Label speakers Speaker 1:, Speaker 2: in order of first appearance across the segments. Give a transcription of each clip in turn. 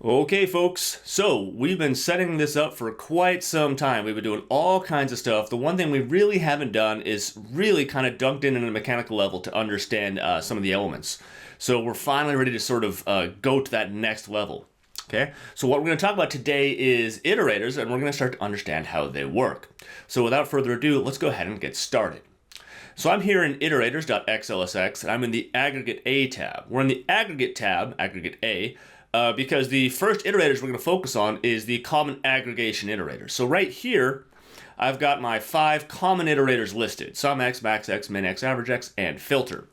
Speaker 1: Okay, folks, so we've been setting this up for quite some time. We've been doing all kinds of stuff. The one thing we really haven't done is really kind of dunked in at a mechanical level to understand some of the elements. So we're finally ready to sort of go to that next level. Okay, so what we're going to talk about today is iterators, and we're going to start to understand how they work. So without further ado, let's go ahead and get started. So I'm here in iterators.xlsx, and I'm in the Aggregate A tab. We're in the Aggregate tab, Aggregate A, because the first iterators we're going to focus on is the common aggregation iterator. So right here, I've got my 5 common iterators listed: SUMX, MAXX, MINX, AVERAGEX, and filter.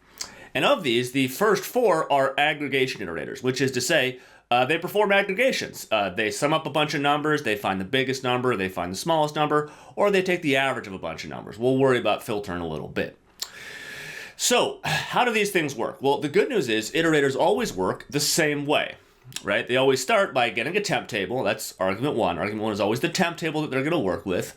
Speaker 1: And of these, the first 4 are aggregation iterators, which is to say, they perform aggregations. They sum up a bunch of numbers, they find the biggest number, they find the smallest number, or they take the average of a bunch of numbers. We'll worry about filter in a little bit. So, how do these things work? Well, the good news is iterators always work the same way. Right? They always start by getting a temp table. That's argument 1. Argument 1 is always the temp table that they're going to work with.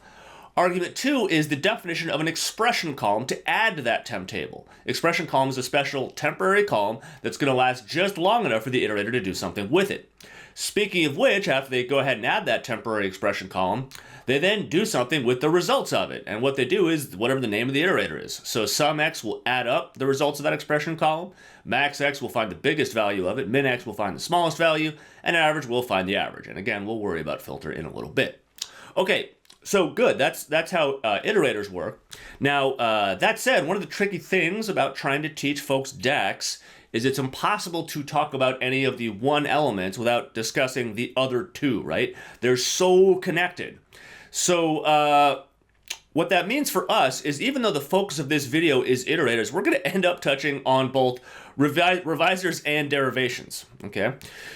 Speaker 1: Argument 2 is the definition of an expression column to add to that temp table. Expression column is a special temporary column that's going to last just long enough for the iterator to do something with it. Speaking of which, after they go ahead and add that temporary expression column, they then do something with the results of it. And what they do is whatever the name of the iterator is. So SUMX will add up the results of that expression column, MAXX will find the biggest value of it, MINX will find the smallest value, and average will find the average. And again, we'll worry about filter in a little bit. Okay, so good, that's how iterators work. Now, that said, one of the tricky things about trying to teach folks DAX is it's impossible to talk about any of the one elements without discussing the other 2, right? They're so connected. So what that means for us is even though the focus of this video is iterators, we're going to end up touching on both revisors and derivations, okay?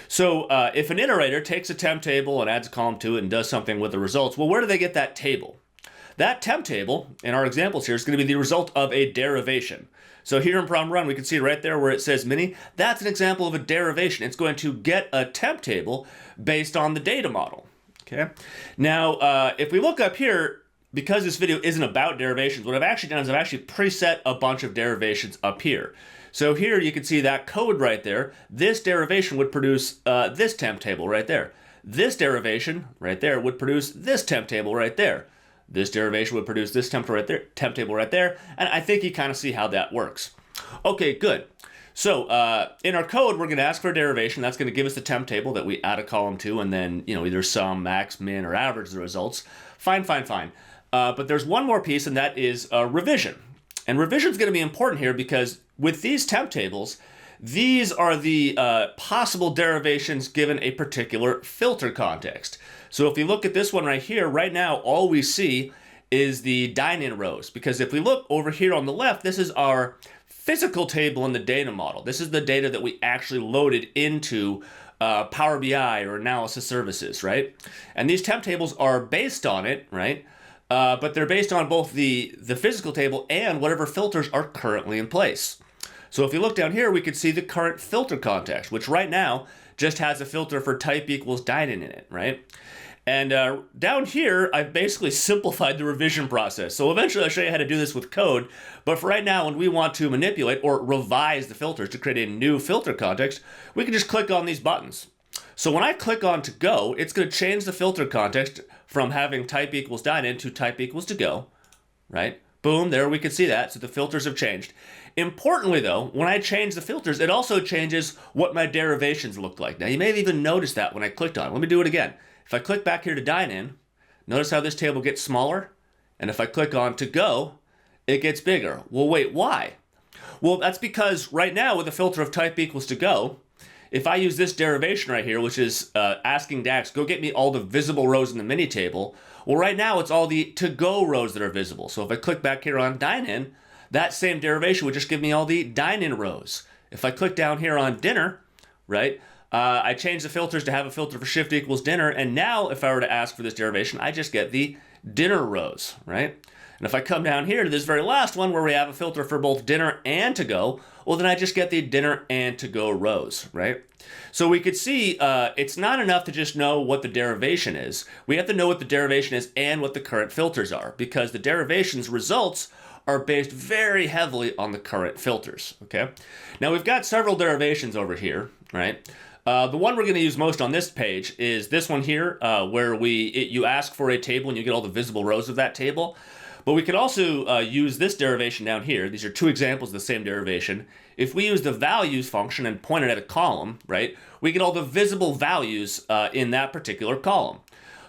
Speaker 1: So if an iterator takes a temp table and adds a column to it and does something with the results, well, where do they get that table? That temp table, in our examples here, is going to be the result of a derivation. So here in problem run, we can see right there where it says mini, that's an example of a derivation. It's going to get a temp table based on the data model, okay? Now, if we look up here, because this video isn't about derivations, what I've actually done is I've actually preset a bunch of derivations up here. So here you can see that code right there. This derivation would produce this temp table right there. This derivation right there would produce this temp table right there. This derivation would produce this temp table right there, and I think you kind of see how that works. Okay, good. So in our code, we're going to ask for a derivation. That's going to give us the temp table that we add a column to, and then either sum, max, min, or average the results. Fine, fine, fine. But there's one more piece, and that is revision. And revision is going to be important here because with these temp tables, these are the possible derivations given a particular filter context. So if we look at this one right here, right now, all we see is the dine-in rows. Because if we look over here on the left, this is our physical table in the data model. This is the data that we actually loaded into Power BI or analysis services, right? And these temp tables are based on it, right? But they're based on both the physical table and whatever filters are currently in place. So if you look down here, we can see the current filter context, which right now just has a filter for type equals dine-in it, right? And down here, I've basically simplified the revision process. So eventually I'll show you how to do this with code. But for right now, when we want to manipulate or revise the filters to create a new filter context, we can just click on these buttons. So when I click on to go, it's going to change the filter context from having type equals dine-in to type equals to go, right? Boom, there we can see that. So the filters have changed. Importantly though, when I change the filters, it also changes what my derivations look like. Now you may have even noticed that when I clicked on it. Let me do it again. If I click back here to dine-in, notice how this table gets smaller? And if I click on to go, it gets bigger. Well, wait, why? Well, that's because right now with a filter of type equals to go, if I use this derivation right here, which is asking DAX, go get me all the visible rows in the mini table, well, right now it's all the to-go rows that are visible. So if I click back here on dine-in, that same derivation would just give me all the dine-in rows. If I click down here on dinner, right, I change the filters to have a filter for shift equals dinner, and now if I were to ask for this derivation, I just get the dinner rows, right? And if I come down here to this very last one where we have a filter for both dinner and to go, well, then I just get the dinner and to go rows, right? So we could see it's not enough to just know what the derivation is. We have to know what the derivation is and what the current filters are, because the derivation's results are based very heavily on the current filters, okay? Now we've got several derivations over here, right? The one we're going to use most on this page is this one here, where you ask for a table and you get all the visible rows of that table. But we could also use this derivation down here. These are two examples of the same derivation. If we use the values function and point it at a column, right, we get all the visible values in that particular column.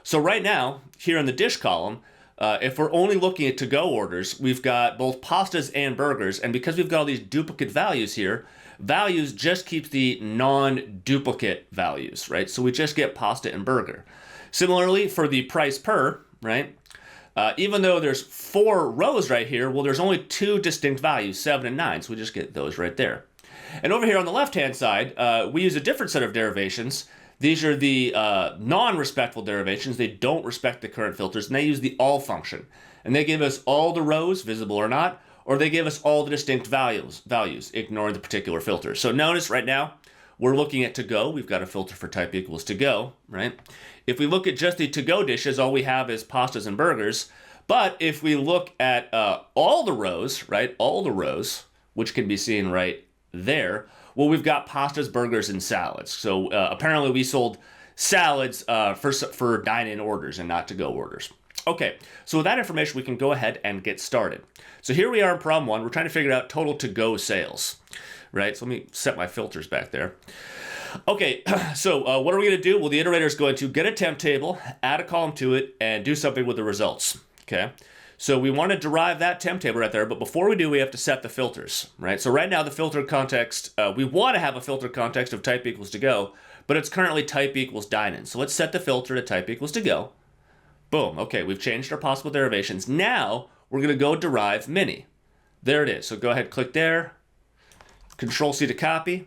Speaker 1: So right now, here in the dish column, if we're only looking at to-go orders, we've got both pastas and burgers, and because we've got all these duplicate values here, values just keeps the non-duplicate values, right? So we just get pasta and burger. Similarly, for the price per, right, even though there's 4 rows right here, well, there's only 2 distinct values, 7 and 9, so we just get those right there. And over here on the left-hand side, we use a different set of derivations. These are the non-respectful derivations. They don't respect the current filters, and they use the all function. And they give us all the rows, visible or not, or they give us all the distinct values, ignoring the particular filter. So notice right now, we're looking at to-go. We've got a filter for type equals to-go, right? If we look at just the to-go dishes, all we have is pastas and burgers. But if we look at all the rows, right, all the rows, which can be seen right there, well, we've got pastas, burgers, and salads. So apparently we sold salads for dine-in orders and not to-go orders. Okay, so with that information, we can go ahead and get started. So here we are in problem 1. We're trying to figure out total to-go sales, right? So let me set my filters back there. Okay, so what are we going to do? Well, the iterator is going to get a temp table, add a column to it, and do something with the results, okay? So we want to derive that temp table right there, but before we do, we have to set the filters, right? So right now, the filter context, we want to have a filter context of type equals to go, but it's currently type equals dine-in. So let's set the filter to type equals to go. Boom, okay, we've changed our possible derivations. Now, we're going to go derive mini. There it is. So go ahead, click there, Control-C to copy,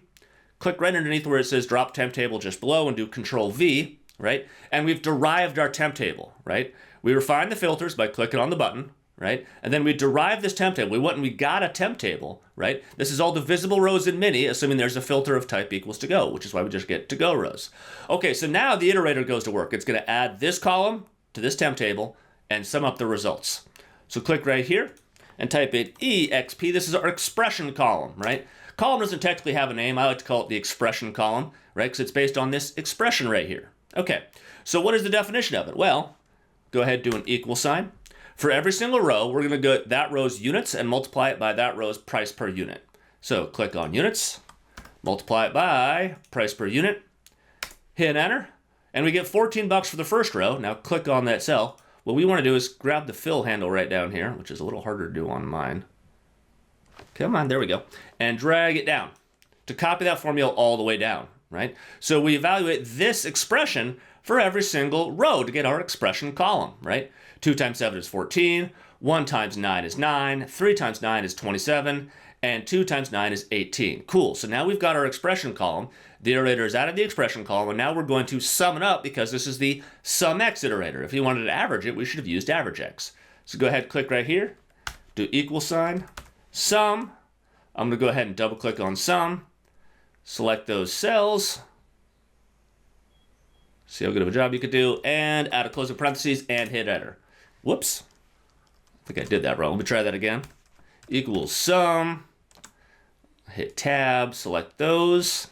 Speaker 1: click right underneath where it says drop temp table just below and do Control-V, right? And we've derived our temp table, right? We refine the filters by clicking on the button, right? And then we derive this temp table. We went and we got a temp table, right? This is all the visible rows in mini, assuming there's a filter of type equals to go, which is why we just get to go rows. Okay, so now the iterator goes to work. It's going to add this column to this temp table and sum up the results. So click right here and type in EXP. This is our expression column, right? Column doesn't technically have a name. I like to call it the expression column, right? Because it's based on this expression right here. Okay, so what is the definition of it? Well, go ahead, do an equal sign. For every single row, we're going to go that row's units and multiply it by that row's price per unit. So click on units, multiply it by price per unit, hit enter, and we get 14 bucks for the first row. Now click on that cell. What we want to do is grab the fill handle right down here, which is a little harder to do on mine. Come on, there we go. And drag it down to copy that formula all the way down, right? So we evaluate this expression for every single row to get our expression column, right? 2 times 7 is 14, 1 times 9 is 9, 3 times 9 is 27, and 2 times 9 is 18. Cool, so now we've got our expression column. The iterator is out of the expression column, and now we're going to sum it up because this is the SUMX iterator. If you wanted to average it, we should have used AverageX. So go ahead, click right here, do equal sign, sum. I'm going to go ahead and double click on sum, select those cells, see how good of a job you could do, and add a closing parentheses and hit enter. Whoops, I think I did that wrong. Let me try that again. Equals sum, hit tab, select those,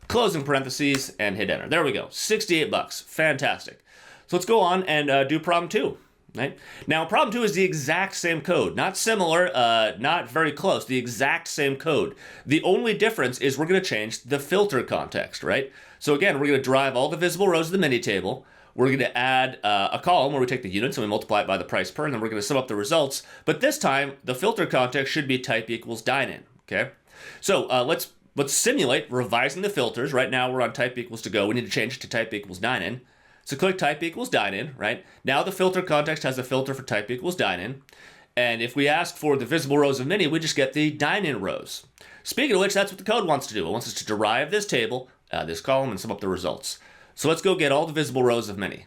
Speaker 1: closing parentheses, and hit enter. There we go, 68 bucks, fantastic. So let's go on and do problem 2. Right? Now, problem 2 is the exact same code. Not similar, not very close, the exact same code. The only difference is we're going to change the filter context, right? So again, we're going to derive all the visible rows of the mini table. We're going to add a column where we take the units and we multiply it by the price per, and then we're going to sum up the results. But this time, the filter context should be type equals dine-in, okay? So let's simulate revising the filters. Right now, we're on type equals to go. We need to change it to type equals dine-in. So click type equals dine-in, right? Now the filter context has a filter for type equals dine-in. And if we ask for the visible rows of mini, we just get the dine-in rows. Speaking of which, that's what the code wants to do. It wants us to derive this table, this column, and sum up the results. So let's go get all the visible rows of mini.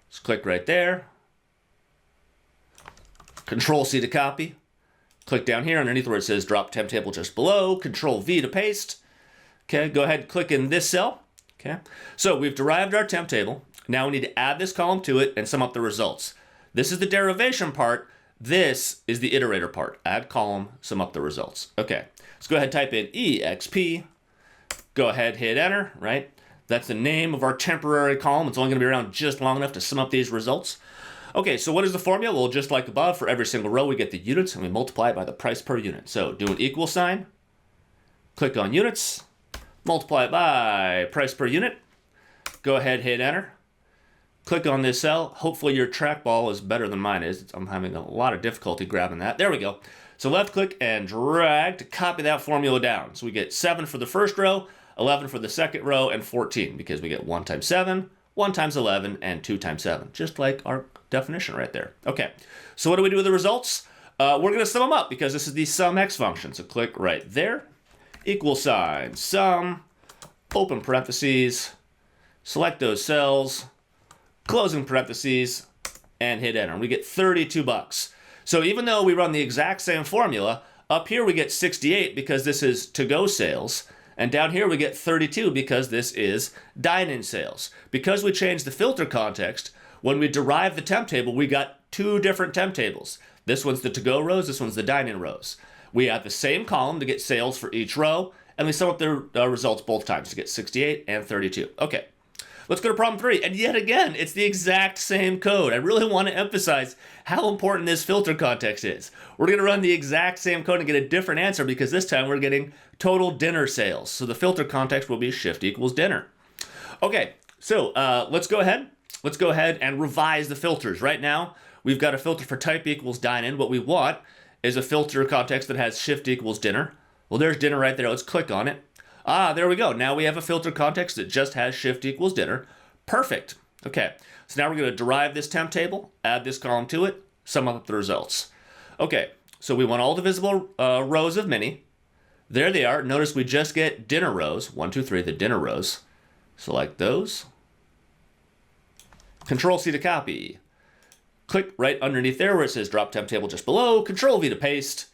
Speaker 1: Just click right there. Control-C to copy. Click down here underneath where it says drop temp table just below. Control-V to paste. Okay, go ahead and click in this cell. Okay, so we've derived our temp table. Now we need to add this column to it and sum up the results. This is the derivation part. This is the iterator part. Add column, sum up the results. Okay, let's go ahead and type in EXP. Go ahead, hit enter, right? That's the name of our temporary column. It's only going to be around just long enough to sum up these results. Okay, so what is the formula? Well, just like above, for every single row, we get the units, and we multiply it by the price per unit. So do an equal sign, click on units, multiply it by price per unit, go ahead, hit enter, click on this cell. Hopefully your trackball is better than mine is. I'm having a lot of difficulty grabbing that. There we go. So left click and drag to copy that formula down. So we get 7 for the first row, 11 for the second row, and 14 because we get 1 times 7, 1 times 11, and 2 times 7, just like our definition right there. Okay, so what do we do with the results? We're going to sum them up because this is the SUMX function. So click right there, equal sign, sum, open parentheses, select those cells, closing parentheses, and hit enter. And we get 32 bucks. So even though we run the exact same formula, up here we get 68 because this is to-go sales, and down here we get 32 because this is dine-in sales. Because we changed the filter context, when we derived the temp table, we got 2 different temp tables. This one's the to-go rows, this one's the dine-in rows. We add the same column to get sales for each row, and we sum up the results both times to get 68 and 32. Okay, let's go to problem 3. And yet again, it's the exact same code. I really want to emphasize how important this filter context is. We're going to run the exact same code and get a different answer because this time we're getting total dinner sales. So the filter context will be shift equals dinner. Okay, so let's go ahead. Let's go ahead and revise the filters. Right now, we've got a filter for type equals dine-in. What we want is a filter context that has shift equals dinner. Well, there's dinner right there. Let's click on it. Ah, there we go. Now we have a filter context that just has shift equals dinner. Perfect. Okay, so now we're going to derive this temp table, add this column to it, sum up the results. Okay, so we want all the visible rows of many. There they are. Notice we just get dinner rows. 1, 2, 3, the dinner rows. Select those. Control-C to copy. Click right underneath there where it says drop temp table just below. Control-V to paste.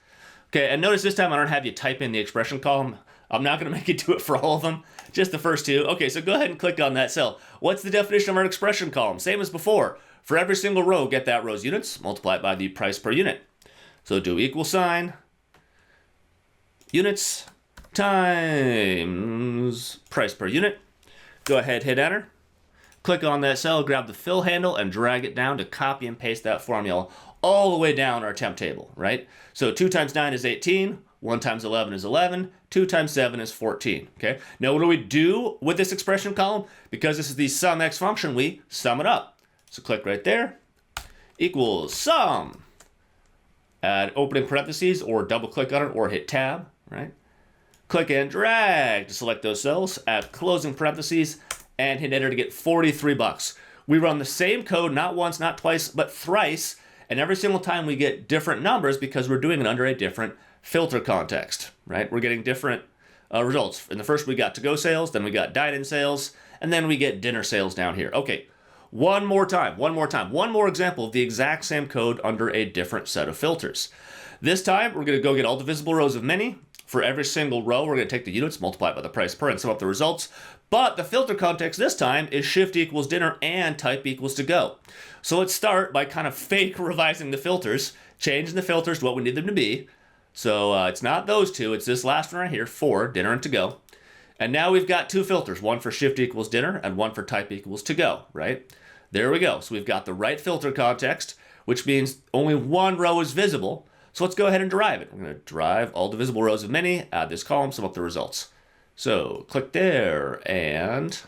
Speaker 1: Okay, and notice this time I don't have you type in the expression column. I'm not going to make you do it for all of them, just the first 2. Okay, so go ahead and click on that cell. What's the definition of our expression column? Same as before. For every single row, get that row's units, multiply it by the price per unit. So do equal sign, units times price per unit. Go ahead, hit enter. Click on that cell, grab the fill handle, and drag it down to copy and paste that formula all the way down our temp table, right? So 2 times 9 is 18, 1 times 11 is 11, 2 times 7 is 14, okay? Now what do we do with this expression column? Because this is the SUMX function, we sum it up. So click right there, equals sum. Add opening parentheses or double click on it or hit tab, right? Click and drag to select those cells, add closing parentheses, and hit enter to get 43 bucks. We run the same code, not once, not twice, but thrice, and every single time we get different numbers because we're doing it under a different filter context, right? We're getting different results. In the first we got to-go sales, then we got dine-in sales, and then we get dinner sales down here. Okay, one more example of the exact same code under a different set of filters. This time, we're going to go get all the visible rows of many. For every single row, we're going to take the units, multiply it by the price per, and sum up the results. But the filter context this time is shift equals dinner and type equals to go. So let's start by kind of fake revising the filters, changing the filters to what we need them to be. So it's not those 2, it's this last one right here, for dinner and to go. And now we've got 2 filters, one for shift equals dinner and one for type equals to go, right? There we go. So we've got the right filter context, which means only one row is visible. So let's go ahead and derive it. We're going to derive all the visible rows of many, add this column, sum up the results. So click there and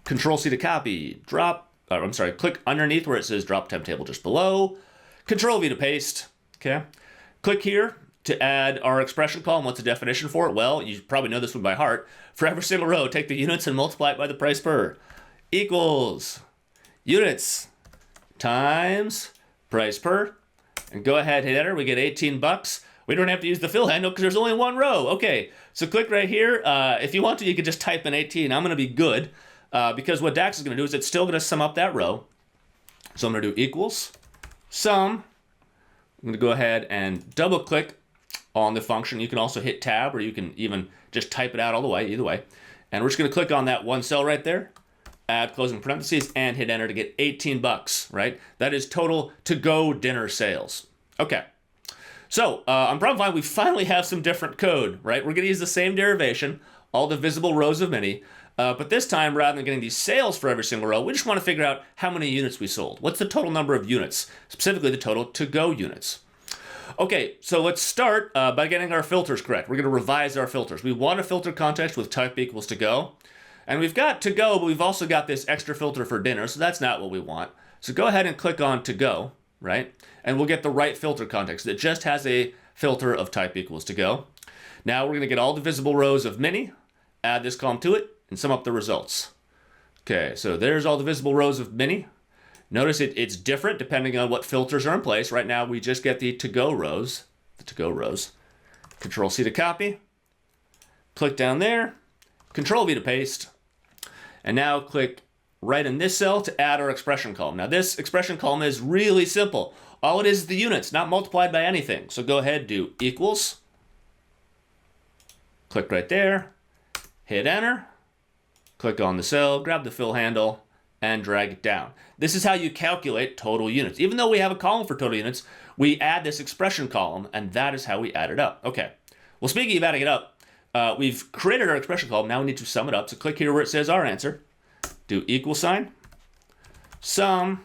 Speaker 1: Control-C to copy, click underneath where it says drop temp table just below, Control-V to paste, okay? Click here to add our expression column. What's the definition for it? Well, you probably know this one by heart. For every single row, take the units and multiply it by the price per. Equals units times price per. And go ahead, hit enter. We get 18 bucks. We don't have to use the fill handle because there's only one row. Okay, so click right here. If you want to, you could just type in 18. I'm going to be good because what DAX is going to do is it's still going to sum up that row. So I'm going to do equals sum. I'm going to go ahead and double click on the function. You can also hit tab or you can even just type it out all the way, either way. And we're just going to click on that one cell right there, add closing parentheses, and hit enter to get 18 bucks, right? That is total to-go dinner sales. Okay. So on problem 5, we finally have some different code, right? We're going to use the same derivation, all the visible rows of many, But this time, rather than getting these sales for every single row, we just want to figure out how many units we sold. What's the total number of units, specifically the total to-go units. Okay, so let's start by getting our filters correct. We're going to revise our filters. We want a filter context with type equals to go. And we've got to go, but we've also got this extra filter for dinner, so that's not what we want. So go ahead and click on to go, right? And we'll get the right filter context that just has a filter of type equals to go. Now we're going to get all the visible rows of mini, add this column to it, and sum up the results. Okay, so there's all the visible rows of mini. Notice it's different depending on what filters are in place. Right now we just get the to-go rows, Control C to copy, click down there, Control V to paste, and now click right in this cell to add our expression column. Now this expression column is really simple. All it is the units, not multiplied by anything. So go ahead, do equals, click right there, hit enter, click on the cell, grab the fill handle, and drag it down. This is how you calculate total units. Even though we have a column for total units, we add this expression column, and that is how we add it up. Okay, well, speaking of adding it up, we've created our expression column. Now we need to sum it up. So click here where it says our answer, do equal sign, sum.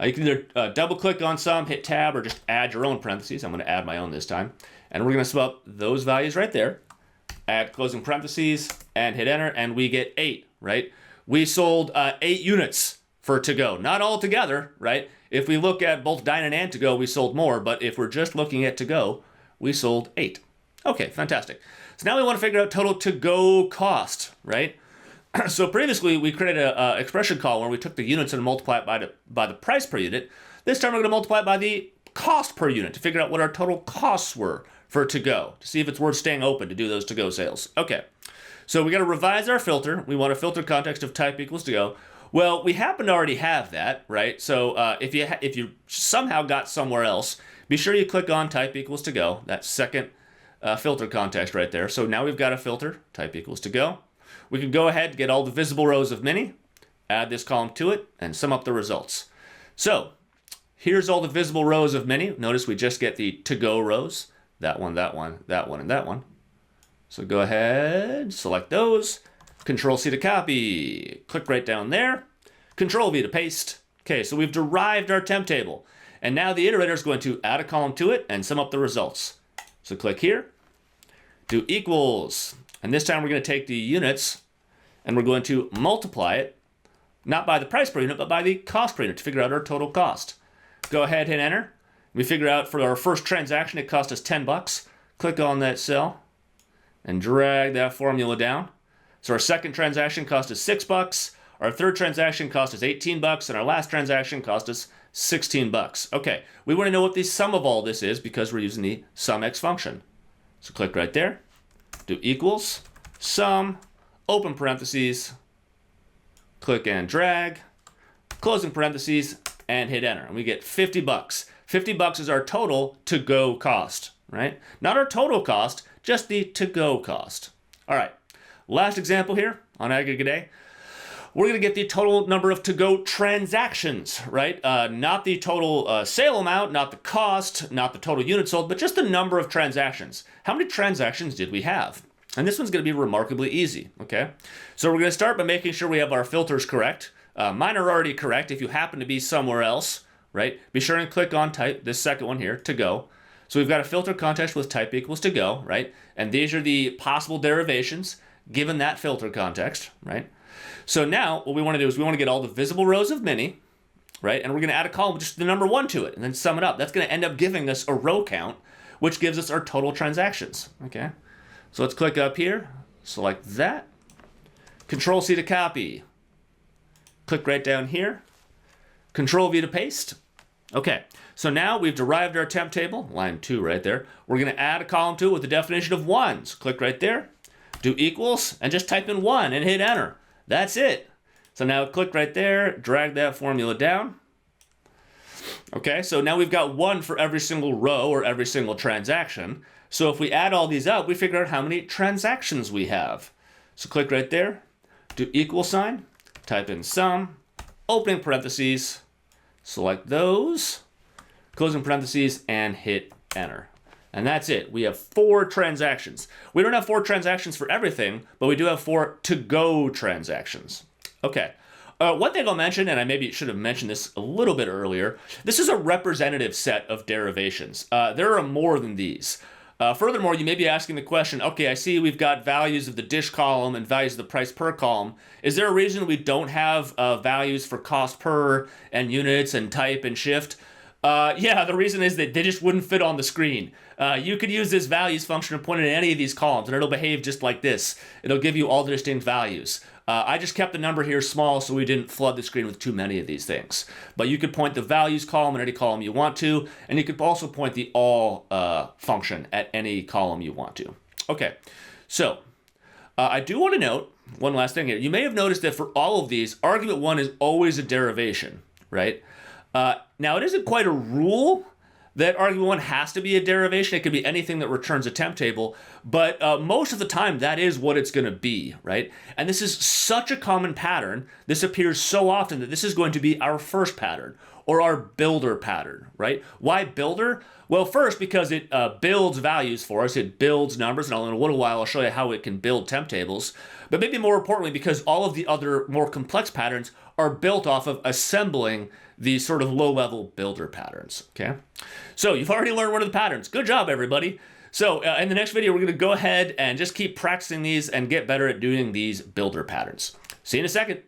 Speaker 1: You can either double click on sum, hit tab, or just add your own parentheses. I'm going to add my own this time. And we're going to sum up those values right there, add closing parentheses, and hit enter, and we get 8, right? We sold 8 units for to-go. Not all together, right? If we look at both dine-in and to-go, we sold more, but if we're just looking at to-go, we sold 8. Okay, fantastic. So now we want to figure out total to-go cost, right? So previously, we created an expression column where we took the units and multiplied it by the price per unit. This time we're going to multiply it by the cost per unit to figure out what our total costs were for to-go, to see if it's worth staying open to do those to-go sales. Okay, so we got to revise our filter. We want a filter context of type equals to go. Well, we happen to already have that, right? So if you somehow got somewhere else, be sure you click on type equals to go, that second filter context right there. So now we've got a filter, type equals to go. We can go ahead and get all the visible rows of mini, add this column to it, and sum up the results. So here's all the visible rows of mini. Notice we just get the to-go rows. That one, that one, that one, and that one. So go ahead, select those, Control C to copy, click right down there, Control V to paste. Okay, so we've derived our temp table. And now the iterator is going to add a column to it and sum up the results. So click here, do equals. And this time we're going to take the units and we're going to multiply it, not by the price per unit, but by the cost per unit to figure out our total cost. Go ahead, hit enter. We figure out for our first transaction, it cost us 10 bucks. Click on that cell and drag that formula down. So our second transaction cost us 6 bucks. Our third transaction cost us 18 bucks. And our last transaction cost us 16 bucks. Okay, we want to know what the sum of all this is because we're using the SUMX function. So click right there. Do equals, sum, open parentheses, click and drag, closing parentheses, and hit enter. And we get 50 bucks. 50 bucks is our total to-go cost, right? Not our total cost, just the to-go cost. All right, last example here on Aggregate. We're going to get the total number of to-go transactions, right? Not the total sale amount, not the cost, not the total units sold, but just the number of transactions. How many transactions did we have? And this one's going to be remarkably easy, okay? So we're going to start by making sure we have our filters correct. Mine are already correct. If you happen to be somewhere else, right, be sure and click on type, this second one here, to go. So we've got a filter context with type equals to go, right? And these are the possible derivations given that filter context, right? So now what we want to do is we want to get all the visible rows of mini, right? And we're going to add a column with just the number 1 to it and then sum it up. That's going to end up giving us a row count, which gives us our total transactions, okay? So let's click up here, select that, Control C to copy, click right down here, Control V to paste. Okay, so now we've derived our temp table, line 2 right there. We're going to add a column to it with the definition of ones. Click right there, do equals, and just type in 1 and hit enter. That's it. So now click right there, drag that formula down. Okay, so now we've got 1 for every single row or every single transaction. So if we add all these up, we figure out how many transactions we have. So click right there, do equal sign, type in sum, opening parentheses, select those, closing parentheses, and hit enter. And that's it. We have 4 transactions. We don't have 4 transactions for everything, but we do have 4 to-go transactions. Okay. One thing I'll mention, and I maybe should have mentioned this a little bit earlier, this is a representative set of derivations. There are more than these. Furthermore, you may be asking the question, okay, I see we've got values of the dish column and values of the price per column. Is there a reason we don't have values for cost per and units and type and shift? Yeah, the reason is that they just wouldn't fit on the screen. You could use this values function to point at any of these columns, and it'll behave just like this. It'll give you all the distinct values. I just kept the number here small so we didn't flood the screen with too many of these things. But you could point the values column at any column you want to, and you could also point the all function at any column you want to. Okay, so I do want to note one last thing here. You may have noticed that for all of these, argument 1 is always a derivation, right? Now, it isn't quite a rule that argument 1 has to be a derivation. It could be anything that returns a temp table, but most of the time that is what it's going to be, right? And this is such a common pattern. This appears so often that this is going to be our first pattern or our builder pattern, right? Why builder? Well, first, because it builds values for us. It builds numbers, and in a little while I'll show you how it can build temp tables. But maybe more importantly, because all of the other more complex patterns are built off of assembling these sort of low-level builder patterns, okay? So you've already learned one of the patterns. Good job, everybody. So in the next video, we're going to go ahead and just keep practicing these and get better at doing these builder patterns. See you in a second.